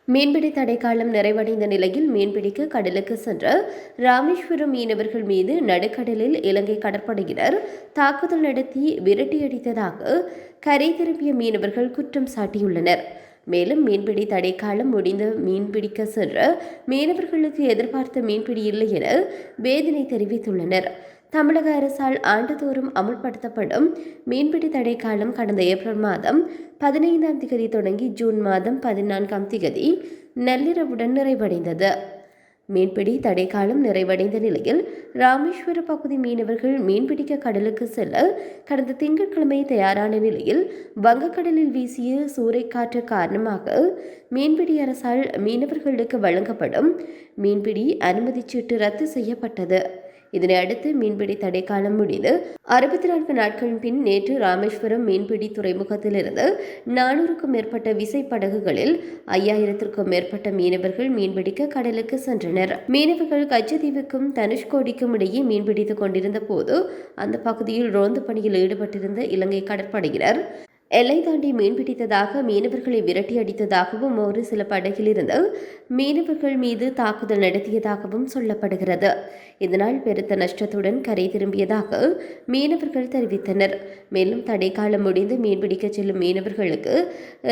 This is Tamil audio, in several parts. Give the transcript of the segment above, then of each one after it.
மீன்பிடி தடைக்காலம் நிறைவடைந்த நிலையில் மீன்பிடிக்க கடலுக்கு சென்ற ராமேஸ்வரம் மீனவர்கள் மீது நடுக்கடலில் இலங்கை கடற்படையினர் தாக்குதல் நடத்தி விரட்டியடித்ததாக கரை திரும்பிய மீனவர்கள் குற்றம் சாட்டியுள்ளனர். மேலும் மீன்பிடி தடைக்காலம் முடிந்து மீன்பிடிக்க சென்ற மீனவர்களுக்கு எதிர்பார்த்த மீன்பிடி இல்லை என வேதனை தெரிவித்துள்ளனர். தமிழக அரசால் ஆண்டுதோறும் அமுல்படுத்தப்படும் மீன்பிடி தடைக்காலம் கடந்த ஏப்ரல் மாதம் 15ஆம் தேதி தொடங்கி ஜூன் மாதம் 14ஆம் தேதி நள்ளிரவுடன் நிறைவடைந்தது. மீன்பிடி தடைக்காலம் நிறைவடைந்த நிலையில் ராமேஸ்வர பகுதி மீனவர்கள் மீன்பிடிக்க கடலுக்கு செல்ல கடந்த திங்கட்கிழமை தயாரான நிலையில் வங்கக்கடலில் வீசிய சூறைக்காற்று காரணமாக மீன்பிடி அரசால் மீனவர்களுக்கு வழங்கப்படும் மீன்பிடி அனுமதி சீட்டு ரத்து செய்யப்பட்டது. இதனையடுத்து மீன்பிடி தடைக்காலம் முடிந்து 64 நாட்களின் பின் நேற்று ராமேஸ்வரம் மீன்பிடி துறைமுகத்திலிருந்து 400க்கும் மேற்பட்ட விசைப்படகுகளில் 5000த்திற்கும் மேற்பட்ட மீனவர்கள் மீன்பிடிக்க கடலுக்கு சென்றனர். மீனவர்கள் கச்சத்தீவுக்கும் தனுஷ்கோடிக்கும் இடையே மீன்பிடித்துக் கொண்டிருந்த போது அந்த பகுதியில் ரோந்து பணியில் ஈடுபட்டிருந்த இலங்கை கடற்படையினர் எல்லை தாண்டி மீன்பிடித்ததாக மீனவர்களை விரட்டி அடித்ததாகவும் ஒரு சில படகிலிருந்து மீனவர்கள் மீது தாக்குதல் நடத்தியதாகவும் சொல்லப்படுகிறது. இதனால் பெருத்த நஷ்டத்துடன் கரை திரும்பியதாக மீனவர்கள் தெரிவித்தனர். மேலும் தடைக்காலம் முடிந்து மீன்பிடிக்க செல்லும் மீனவர்களுக்கு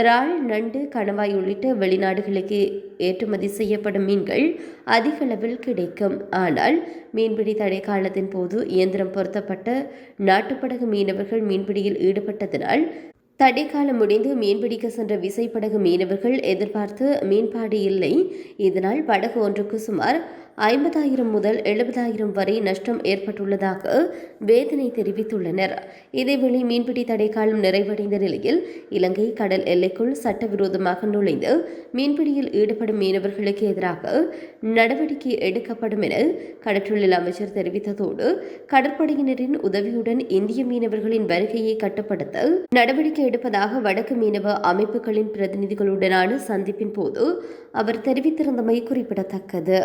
இறால், நண்டு, கணவாய் உள்ளிட்ட வெளிநாடுகளுக்கு ஏற்றுமதி செய்யப்படும் மீன்கள் அதிக அளவில் கிடைக்கும். ஆனால் மீன்பிடி தடைக்காலத்தின் போது இயந்திரம் பொருத்தப்பட்ட நாட்டுப்படகு மீனவர்கள் மீன்பிடியில் ஈடுபட்டதனால் தடைக்காலம் முடிந்து மீன்பிடிக்க சென்ற விசைப்படகு மீனவர்கள் எதிர்பார்த்து மீன்பாடு இல்லை. இதனால் படகு ஒன்றுக்கு சுமார் 50,000 முதல் 70,000 வரை நஷ்டம் ஏற்பட்டுள்ளதாக வேதனை தெரிவித்துள்ளனர். இதேவேளை மீன்பிடி தடைக்காலம் நிறைவடைந்த நிலையில் இலங்கை கடல் எல்லைக்குள் சட்டவிரோதமாக நுழைந்து மீன்பிடியில் ஈடுபடும் மீனவர்களுக்கு எதிராக நடவடிக்கை எடுக்கப்படும் என கடற்றொழில் அமைச்சர் தெரிவித்ததோடு கடற்படையினரின் உதவியுடன் இந்திய மீனவர்களின் வருகையை கட்டுப்படுத்த நடவடிக்கை எடுப்பதாக வடக்கு மீனவ அமைப்புகளின் பிரதிநிதிகளுடனான சந்திப்பின் போது அவர் தெரிவித்திருந்தமை குறிப்பிடத்தக்கது.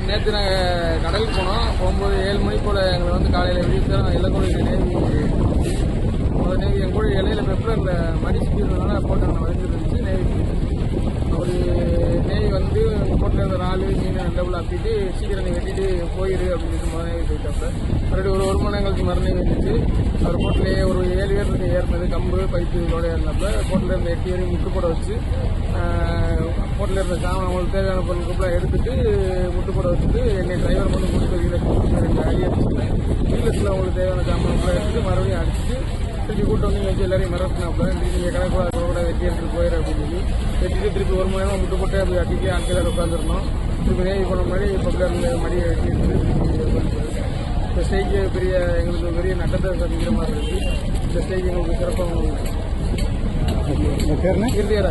நேற்று நாங்கள் கடலுக்கு போகும்போது 7 மணி போல் எங்களை வந்து காலையில் விடிய இலங்கை நேவி எங்கள் கூட இலையில பெப்பரில் மடி சுற்றிருந்ததுனால போட்டு நாங்கள் வந்துருந்துச்சு. நேவி வந்து போட்டில் இருந்த 4 மீன் டபுள் ஆக்கிட்டு சீக்கிரம் வெட்டிட்டு போயிடு அப்படின்னு சொல்லி நேவி போயிட்டப்ப மறுபடியும் ஒரு மணி நேரம் கழிச்சு மறுநேவி வந்துச்சு. அவர் போட்டிலேயே ஒரு 7 பேர் இருந்து ஏறினது கம்பு பைப்பு இதோட ஏறினப்ப போட்டில் இருந்த 8 பேரையும் முட்டு போட வச்சு போட்டில் இருந்த சாமான் அவங்களுக்கு தேவையான பொருட்கள் எடுத்துட்டு முட்டு போட வச்சுட்டு என்னை டிரைவர் மட்டும் கொடுத்து ரெண்டு அடி அடிச்சுட்டேன். வீலஸில் அவங்களுக்கு தேவையான சாமான் எடுத்துட்டு மறுபடியும் அடிச்சுட்டு திருப்பி கூட்டம் வந்து வச்சு எல்லாரையும் மிரட்டினாப்புல நீங்கள் கணக்கூட வெட்டி எடுத்துட்டு போயிடு அப்படின்னு சொல்லி வெட்டிட்டு திருப்பி ஒரு மணி நேரம் முட்டு போட்டு அப்படி அடிக்க ஆட்கள் உட்காந்துருந்தோம். திருப்பி நேவி போன மாதிரி பக்கத்தில் இருந்த மடியை வெட்டி எடுத்துட்டு இந்த ஸ்டேஜ் எங்களுக்கு பெரிய நட்டத்தை சந்திக்கிற மாதிரி இருக்குது. இந்த ஸ்டேஜ் எங்களுக்கு சிறப்பாக இறுதியாக